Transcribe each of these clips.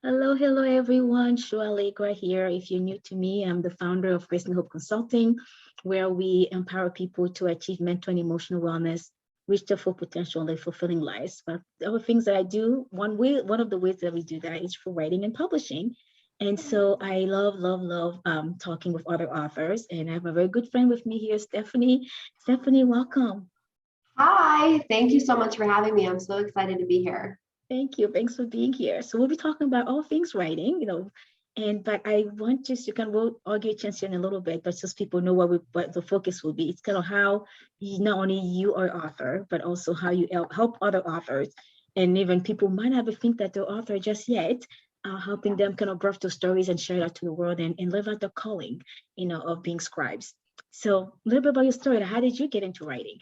Hello, hello everyone. Shua Allegra here. If you're new to me, I'm the founder of Grace and Hope Consulting, where we empower people to achieve mental and emotional wellness, reach their full potential, and live fulfilling lives. But the other things that I do, one of the ways that we do that is for writing and publishing. And so I love talking with other authors. And I have a very good friend with me here, Stephanie. Stephanie, welcome. Hi, thank you so much for having me. I'm so excited to be here. Thank you. Thanks for being here. So we'll be talking about all things writing, and but I want just you can we'll argue a chance in a little bit, but just people know what the focus will be. It's kind of how not only you are author, but also how you help other authors, and even people might not even think that they're author just yet. Helping them kind of birth those stories and share that to the world and live out the calling, of being scribes. So a little bit about your story. How did you get into writing?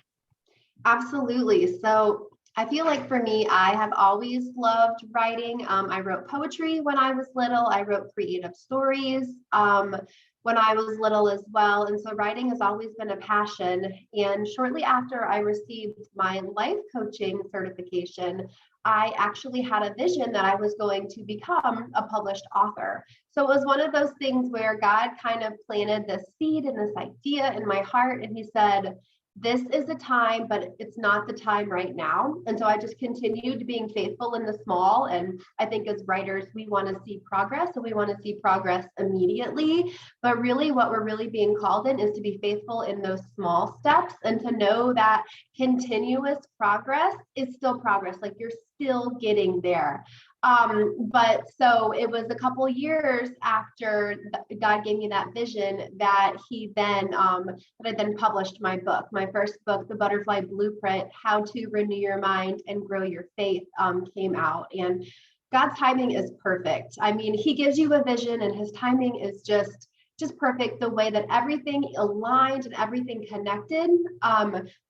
Absolutely. So I feel like for me, I have always loved writing. I wrote poetry when I was little. I wrote creative stories when I was little as well. And so writing has always been a passion. And shortly after I received my life coaching certification, I actually had a vision that I was going to become a published author. So it was one of those things where God kind of planted this seed and this idea in my heart. And he said, this is a time, but it's not the time right now. And so I just continued being faithful in the small. And I think as writers, we want to see progress and we want to see progress immediately. But really, what we're really being called in is to be faithful in those small steps and to know that continuous progress is still progress. Like you're still getting there. But so it was a couple years after God gave me that vision that I then published my book. My first book, The Butterfly Blueprint: How to Renew Your Mind and Grow Your Faith, came out. And God's timing is perfect. I mean, he gives you a vision and his timing is just perfect, the way that everything aligned and everything connected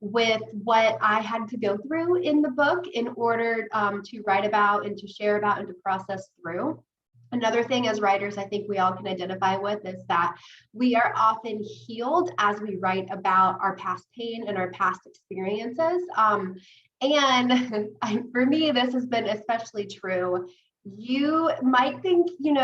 with what I had to go through in the book in order to write about and to share about and to process through. Another thing as writers, I think we all can identify with is that we are often healed as we write about our past pain and our past experiences. For me, this has been especially true. You might think, you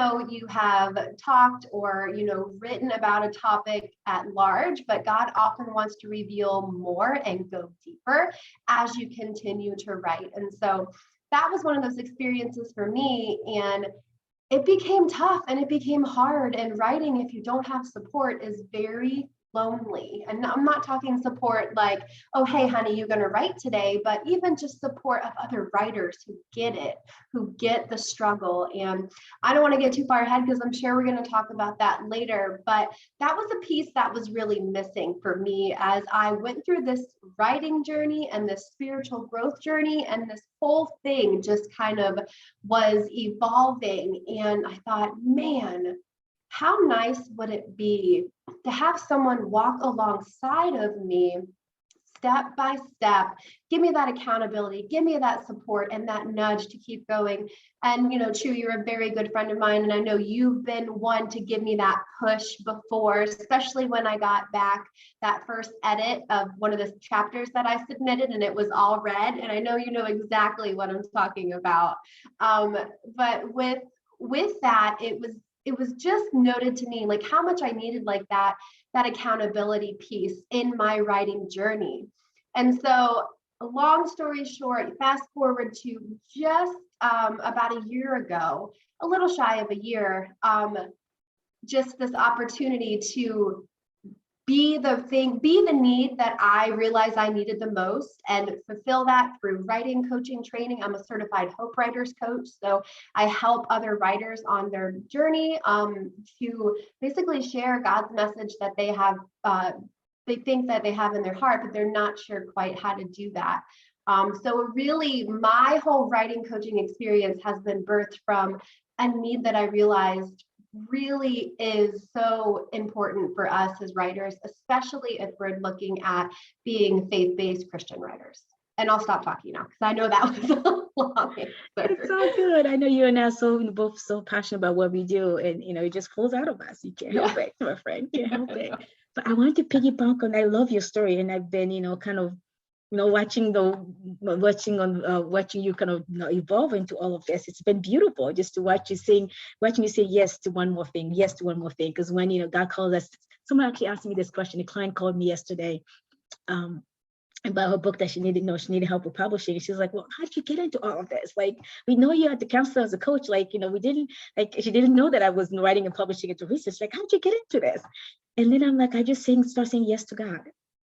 have talked or, written about a topic at large, but God often wants to reveal more and go deeper as you continue to write. And so that was one of those experiences for me. And it became tough and it became hard. And writing, if you don't have support, is very lonely. And I'm not talking support like, oh, hey, honey, you're going to write today, but even just support of other writers who get it, who get the struggle. And I don't want to get too far ahead because I'm sure we're going to talk about that later. But that was a piece that was really missing for me as I went through this writing journey and this spiritual growth journey. And this whole thing just kind of was evolving. And I thought, man, how nice would it be to have someone walk alongside of me step by step, give me that accountability, give me that support and that nudge to keep going. And, Chu, you're a very good friend of mine. And I know you've been one to give me that push before, especially when I got back that first edit of one of the chapters that I submitted and it was all red. And I know you know exactly what I'm talking about. But with that, it was just noted to me like how much I needed like that accountability piece in my writing journey. And so, long story short, fast forward to just about a year ago, a little shy of a year, just this opportunity to be the need that I realized I needed the most and fulfill that through writing, coaching, training. I'm a certified Hope Writers coach. So I help other writers on their journey to basically share God's message that they have, they think that they have in their heart, but they're not sure quite how to do that. So really my whole writing coaching experience has been birthed from a need that I realized really is so important for us as writers, especially if we're looking at being faith-based Christian writers. And I'll stop talking now because I know that was a long answer. It's all good. I know you and I both so passionate about what we do, and it just flows out of us. You can't help it, my friend. You can't help it. But I wanted to piggyback on. I love your story, and I've been, kind of watching you kind of evolve into all of this. It's been beautiful just to watching you say yes to one more thing, yes to one more thing. Because when God calls us, someone actually asked me this question. A client called me yesterday. About her book that she needed help with publishing. She was like, well, how did you get into all of this? Like, we know you at the counselor as a coach. Like, we didn't, like, she didn't know that I was writing and publishing into research. Like, how did you get into this? And then I'm like, I just start saying yes to God.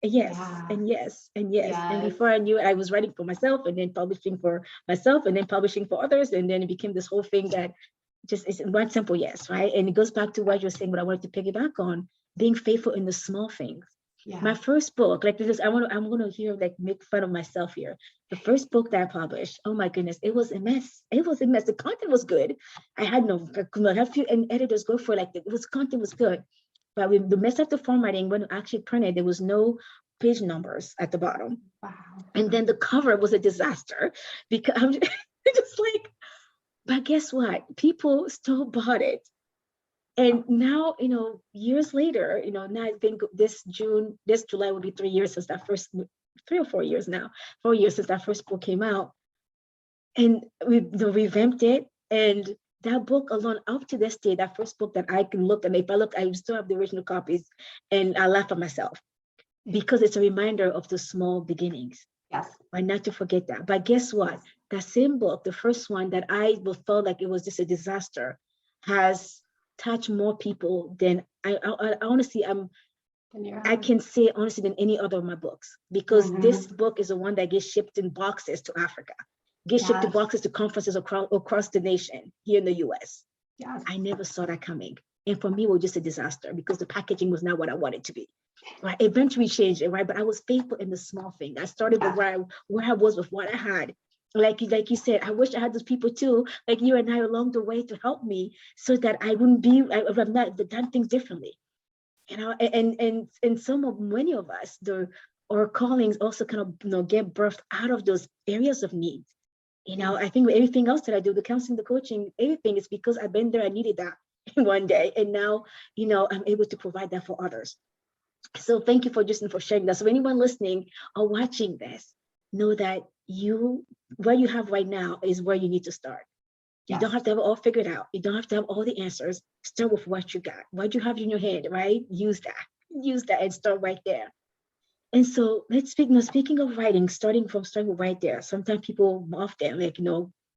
Yes, and yes, and yes. And before I knew it, I was writing for myself and then publishing for myself and then publishing for others. And then it became this whole thing that just is one simple yes, right? And it goes back to what you're saying, what I wanted to piggyback on, being faithful in the small things. Yeah. My first book, like this, I'm gonna hear like make fun of myself here. The first book that I published, oh my goodness, it was a mess. It was a mess. The content was good. I had a few editors go for like content was good, but with the mess of the formatting, when I actually printed, there was no page numbers at the bottom. Wow. And then the cover was a disaster because I'm just like, but guess what? People still bought it. And now, years later, now I think this July will be 3 years since that first, 3 or 4 years now, 4 years since that first book came out. And we revamped it. And that book alone, up to this day, that first book that I can look, and if I look, I still have the original copies, and I laugh at myself because it's a reminder of the small beginnings. Yes. Why not to forget that? But guess what? That same book, the first one that I felt like it was just a disaster, has touch more people than I honestly I can say honestly than any other of my books, because this book is the one that gets shipped in boxes to Africa, gets shipped in boxes to conferences across the nation here in the US. Yes. I never saw that coming. And for me, it was just a disaster because the packaging was not what I wanted to be. Right. Eventually changed it, right? But I was faithful in the small thing. I started where I was with what I had. Like you said, I wish I had those people too, like you and I along the way to help me so that I wouldn't be, I've not done things differently. And many of us, our callings also kind of, get birthed out of those areas of need. I think with everything else that I do, the counseling, the coaching, everything is because I've been there, I needed that one day. And now, I'm able to provide that for others. So thank you for sharing that. So anyone listening or watching this, know that what you have right now is where you need to start. You don't have to have it all figured out. You don't have to have all the answers. Start with what you got. What you have in your head, right? Use that and start right there. And so let's speak. Speaking of writing, starting right there. Sometimes people often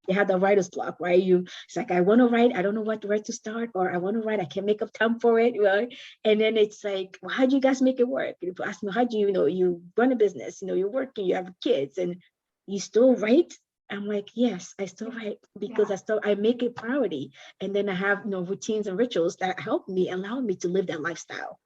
they have the writer's block, right? It's like, I want to write, I don't know where to start, or I want to write, I can't make up time for it, right? And then it's like, well, how do you guys make it work? People ask me, how do you run a business? You're working, you have kids, and you still write? I'm like, yes, I still write because I make it a priority. And then I have routines and rituals that allow me to live that lifestyle.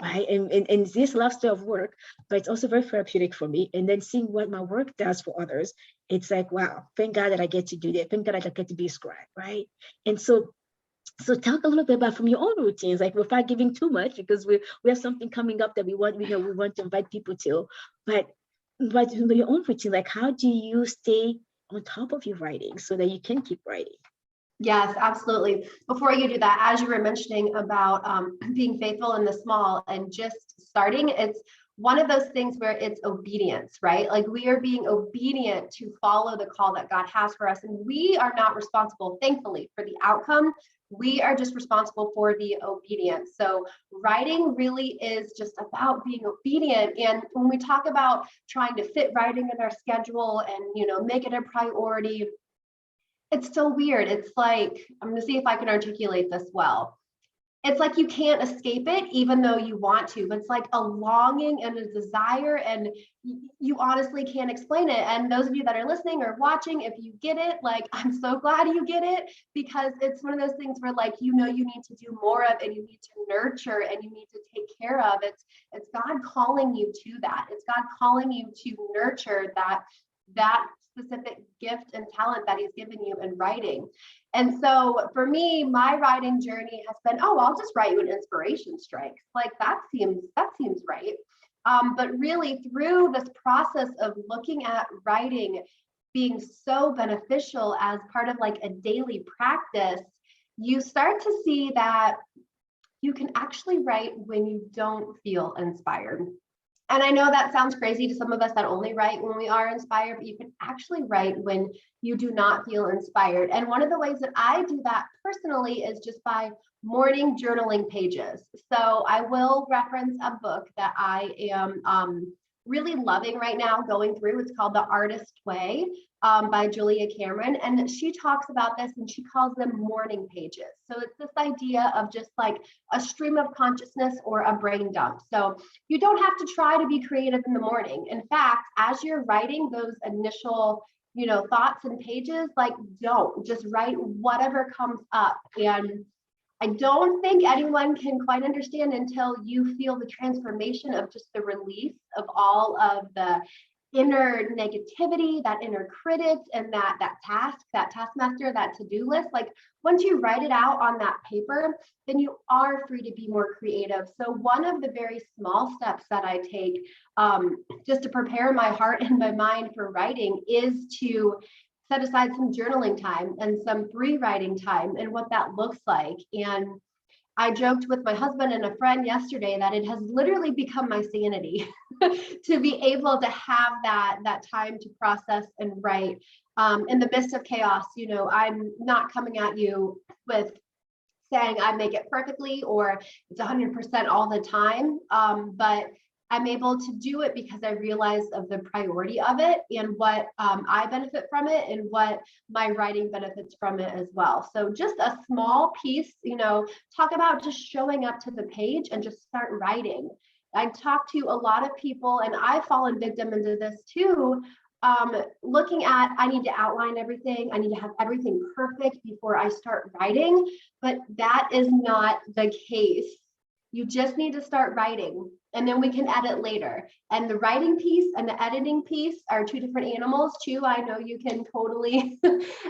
Right. And this lifestyle of work, but it's also very therapeutic for me. And then seeing what my work does for others, it's like, wow, thank God that I get to do that. Thank God I get to be a scribe. Right. And so talk a little bit about from your own routines, like without giving too much, because we have something coming up that we want to invite people to, but your own routine, like how do you stay on top of your writing so that you can keep writing? Yes, absolutely. Before you do that, as you were mentioning about being faithful in the small and just starting, it's one of those things where it's obedience, right? Like we are being obedient to follow the call that God has for us. And we are not responsible, thankfully, for the outcome. We are just responsible for the obedience. So writing really is just about being obedient. And when we talk about trying to fit writing in our schedule and, make it a priority, it's so weird. It's like, I'm going to see if I can articulate this well. It's like you can't escape it, even though you want to. But it's like a longing and a desire, and you honestly can't explain it. And those of you that are listening or watching, if you get it, like, I'm so glad you get it, because it's one of those things where, like, you need to do more of, and you need to nurture, and you need to take care of. It's God calling you to that. It's God calling you to nurture that specific gift and talent that he's given you in writing. And so for me, my writing journey has been, I'll just write you an inspiration strike. Like that seems right. But really through this process of looking at writing being so beneficial as part of like a daily practice, you start to see that you can actually write when you don't feel inspired. And I know that sounds crazy to some of us that only write when we are inspired, but you can actually write when you do not feel inspired. And one of the ways that I do that personally is just by morning journaling pages. So I will reference a book that I am really loving right now, going through. It's called The Artist Way by Julia Cameron. And she talks about this and she calls them morning pages. So it's this idea of just like a stream of consciousness or a brain dump. So you don't have to try to be creative in the morning. In fact, as you're writing those initial, thoughts and pages, like don't just write whatever comes up. And I don't think anyone can quite understand until you feel the transformation of just the release of all of the inner negativity, that inner critic, and that taskmaster, that to-do list. Like once you write it out on that paper, then you are free to be more creative. So one of the very small steps that I take just to prepare my heart and my mind for writing is to set aside some journaling time and some free writing time and what that looks like. And I joked with my husband and a friend yesterday that it has literally become my sanity to be able to have that time to process and write in the midst of chaos. I'm not coming at you with saying I make it perfectly or it's 100% all the time, but I'm able to do it because I realize of the priority of it and what I benefit from it and what my writing benefits from it as well. So just a small piece, talk about just showing up to the page and just start writing. I talk to a lot of people, and I've fallen victim into this too, looking at, I need to outline everything. I need to have everything perfect before I start writing, but that is not the case. You just need to start writing and then we can edit later. And the writing piece and the editing piece are two different animals too. I know you can totally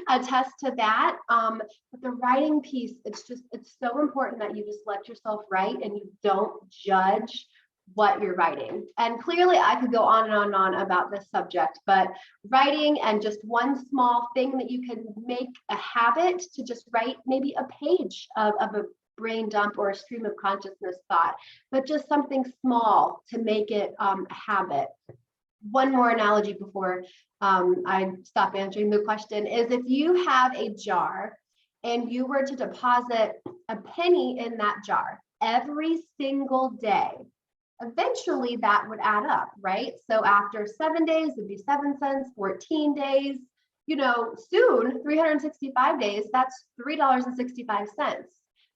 attest to that. But the writing piece, it's so important that you just let yourself write and you don't judge what you're writing. And clearly I could go on and on and on about this subject, but writing and just one small thing that you can make a habit to just write maybe a page of a brain dump or a stream of consciousness thought, but just something small to make it a habit. One more analogy before I stop answering the question is if you have a jar and you were to deposit a penny in that jar every single day, eventually that would add up, right? So after 7 days, it'd be 7 cents, 14 days, soon, 365 days, that's $3.65.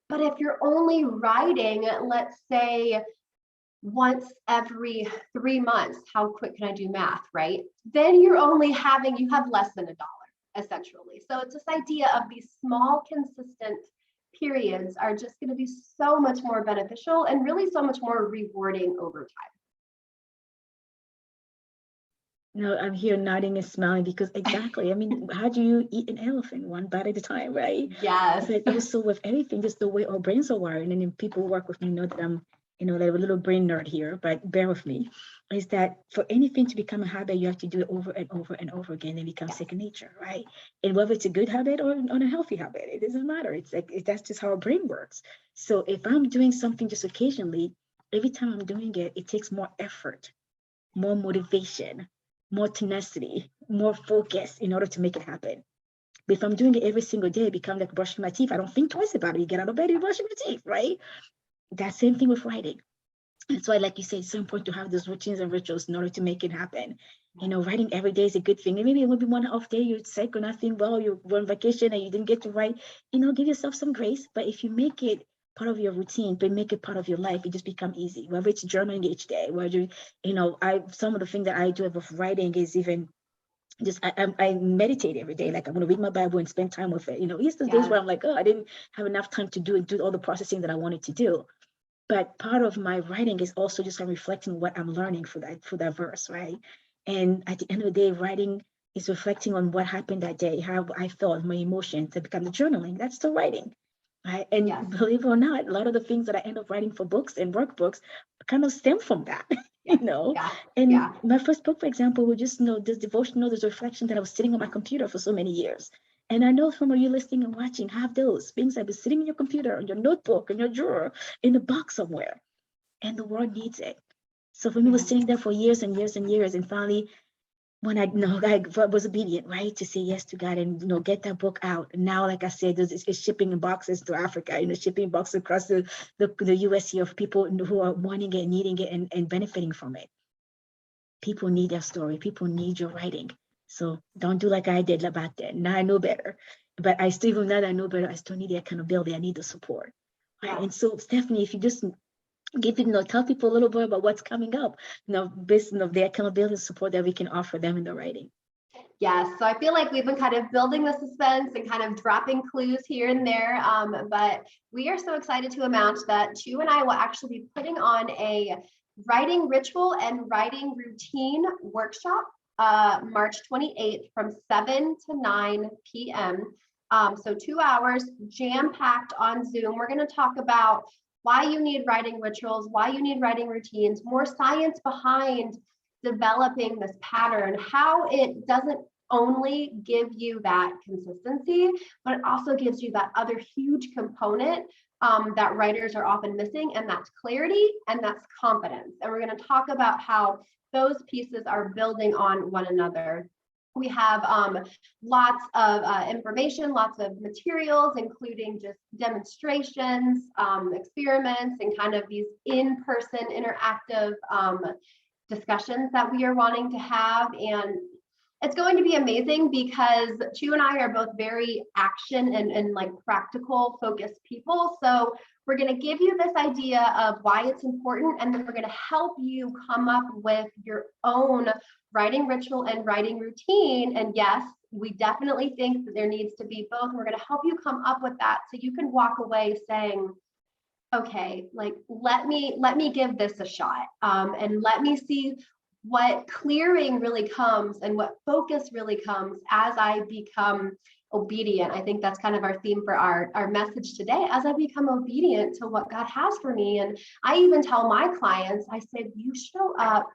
But if you're only writing, let's say once every 3 months, how quick can I do math, right? Then you have less than $1, essentially. So it's this idea of these small, consistent periods are just going to be so much more beneficial and really so much more rewarding over time. No, I'm here nodding and smiling because exactly. I mean, how do you eat an elephant one bite at a time, right? Yes. But also with everything, just the way our brains are wired, and then people who work with me know that I'm, like a little brain nerd here, but bear with me, is that for anything to become a habit, you have to do it over and over and over again and become second nature, right? And whether it's a good habit or an unhealthy habit, it doesn't matter. It's like, that's just how our brain works. So if I'm doing something just occasionally, every time I'm doing it, it takes more effort, more motivation, more tenacity, more focus in order to make it happen. But if I'm doing it every single day, it becomes like brushing my teeth. I don't think twice about it. You get out of bed, you brush your teeth, right? That same thing with writing. That's why, like you say, it's so important to have those routines and rituals in order to make it happen. Writing every day is a good thing. And maybe it will be one off day, you're sick or nothing, well, you're on vacation and you didn't get to write, give yourself some grace. But if you make it part of your routine, but make it part of your life, it just become easy. Whether it's journaling each day, whether some of the things that I do with writing is even just I meditate every day. Like I'm gonna read my Bible and spend time with it. Yes, there's days where I'm like, oh, I didn't have enough time to do all the processing that I wanted to do. But part of my writing is also just reflecting what I'm learning for that verse, right? And at the end of the day, writing is reflecting on what happened that day, how I felt, my emotions. It becomes the journaling. That's the writing. Right? And believe it or not, a lot of the things that I end up writing for books and workbooks kind of stem from that, And my first book, for example, was just, this devotional, this reflection that I was sitting on my computer for so many years. And I know some of you listening and watching have those things that have been sitting in your computer, on your notebook, in your drawer, in the box somewhere. And the world needs it. So for me, it was sitting there for years and years and years. And finally, when I was obedient, right, to say yes to God and get that book out. And now, like I said, it's shipping in boxes to Africa, shipping boxes across the US here of people who are wanting it, needing it, and benefiting from it. People need that story. People need your writing. So don't do like I did back then. Now I know better. But I still, even now that I know better, I still need the accountability. I need the support. Right. Yeah. And so, Stephanie, if you just tell people a little bit about what's coming up, based on the accountability and support that we can offer them in the writing. Yes, so I feel like we've been kind of building the suspense and kind of dropping clues here and there, but we are so excited to announce that Chu and I will actually be putting on a writing ritual and writing routine workshop March 28th from 7 to 9 p.m. So 2 hours jam-packed on Zoom. We're going to talk about why you need writing rituals, why you need writing routines, more science behind developing this pattern, how it doesn't only give you that consistency, but it also gives you that other huge component that writers are often missing, and that's clarity and that's confidence. And we're going to talk about how those pieces are building on one another. We have lots of information, lots of materials, including just demonstrations, experiments, and kind of these in-person interactive discussions that we are wanting to have. And it's going to be amazing because Chu and I are both very action and like practical focused people. So we're going to give you this idea of why it's important, and then we're going to help you come up with your own writing ritual and writing routine. And yes, we definitely think that there needs to be both. We're going to help you come up with that so you can walk away saying, okay, like let me give this a shot, and let me see what clearing really comes and what focus really comes as I become obedient. I think that's kind of our theme for our message today, as I become obedient to what God has for me. And I even tell my clients, I said, you show up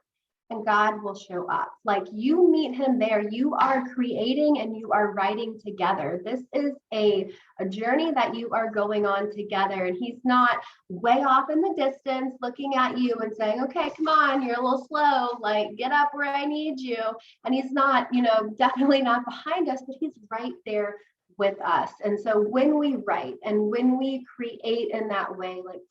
and God will show up. Like, you meet him there. You are creating and you are writing together. This is a journey that you are going on together. And he's not way off in the distance looking at you and saying, okay, come on, you're a little slow, like get up where I need you. And he's not, definitely not behind us, but he's right there with us. And so when we write and when we create in that way, like,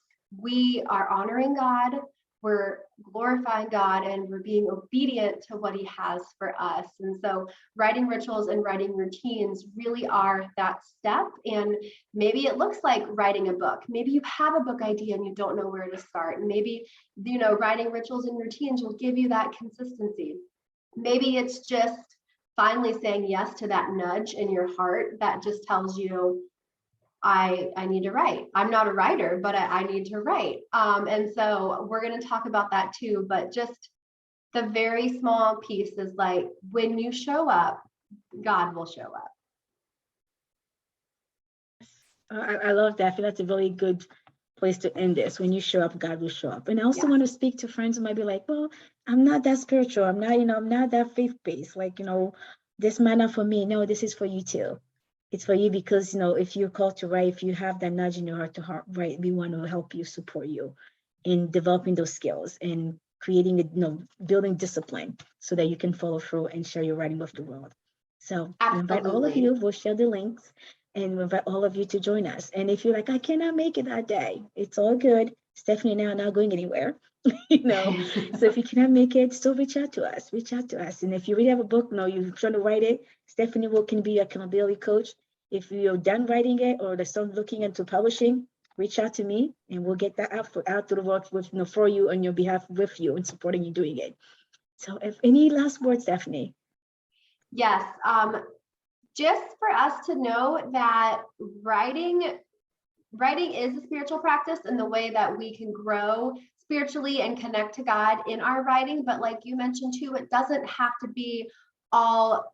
we are honoring God, we're glorifying God, and we're being obedient to what he has for us. And so writing rituals and writing routines really are that step. And maybe it looks like writing a book. Maybe you have a book idea and you don't know where to start. And maybe, writing rituals and routines will give you that consistency. Maybe it's just finally saying yes to that nudge in your heart that just tells you, I need to write. I'm not a writer, but I need to write. And so we're going to talk about that too. But just the very small piece is like, when you show up, God will show up. I love that. I feel that's a really good place to end this. When you show up, God will show up. And I also want to speak to friends who might be like, well, I'm not that spiritual. I'm not, I'm not that faith-based. Like, this might not for me. No, this is for you too. It's for you because, if you're called to write, if you have that nudge in your heart to write, we want to help you, support you in developing those skills and creating, building discipline so that you can follow through and share your writing with the world. So we invite all of you, we'll share the links, and we invite all of you to join us. And if you're like, I cannot make it that day, it's all good. Stephanie and I are not going anywhere. So if you cannot make it, still reach out to us. And if you really have a book, you're trying to write it, Stephanie can be your accountability coach. If you're done writing it or there's some looking into publishing, reach out to me and we'll get that out to the world with, for you on your behalf, with you and supporting you doing it. So if any last words, Stephanie? Yes. Just for us to know that writing is a spiritual practice in the way that we can grow spiritually and connect to God in our writing. But like you mentioned too, it doesn't have to be all,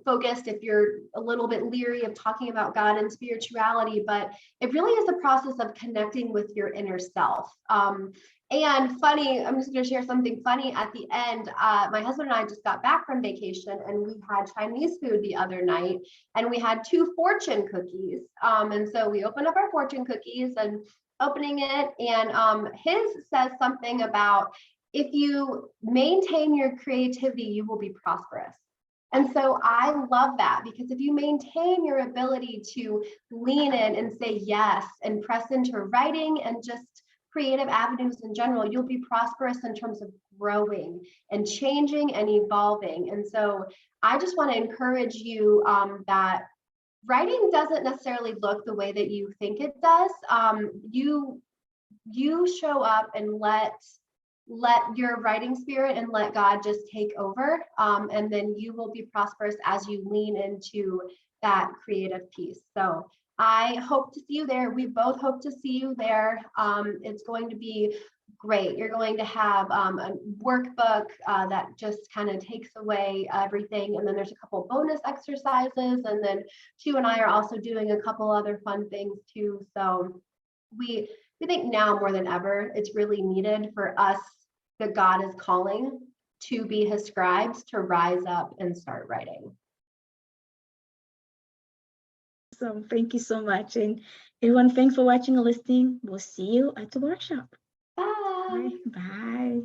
focused if you're a little bit leery of talking about God and spirituality, but it really is a process of connecting with your inner self. And funny, I'm just going to share something funny at the end. My husband and I just got back from vacation and we had Chinese food the other night and we had 2 fortune cookies. And so we opened up our fortune cookies and opening it, and his says something about if you maintain your creativity, you will be prosperous. And so I love that, because if you maintain your ability to lean in and say yes and press into writing and just creative avenues in general, you'll be prosperous in terms of growing and changing and evolving. And so I just want to encourage you that writing doesn't necessarily look the way that you think it does. You show up and let your writing spirit and let God just take over. And then you will be prosperous as you lean into that creative piece. So I hope to see you there. We both hope to see you there. It's going to be great. You're going to have a workbook that just kind of takes away everything. And then there's a couple bonus exercises. And then Chu and I are also doing a couple other fun things too. So we think now more than ever, it's really needed for us that God is calling to be his scribes, to rise up and start writing. So thank you so much. And everyone, thanks for watching or listening. We'll see you at the workshop. Bye. Bye. Bye.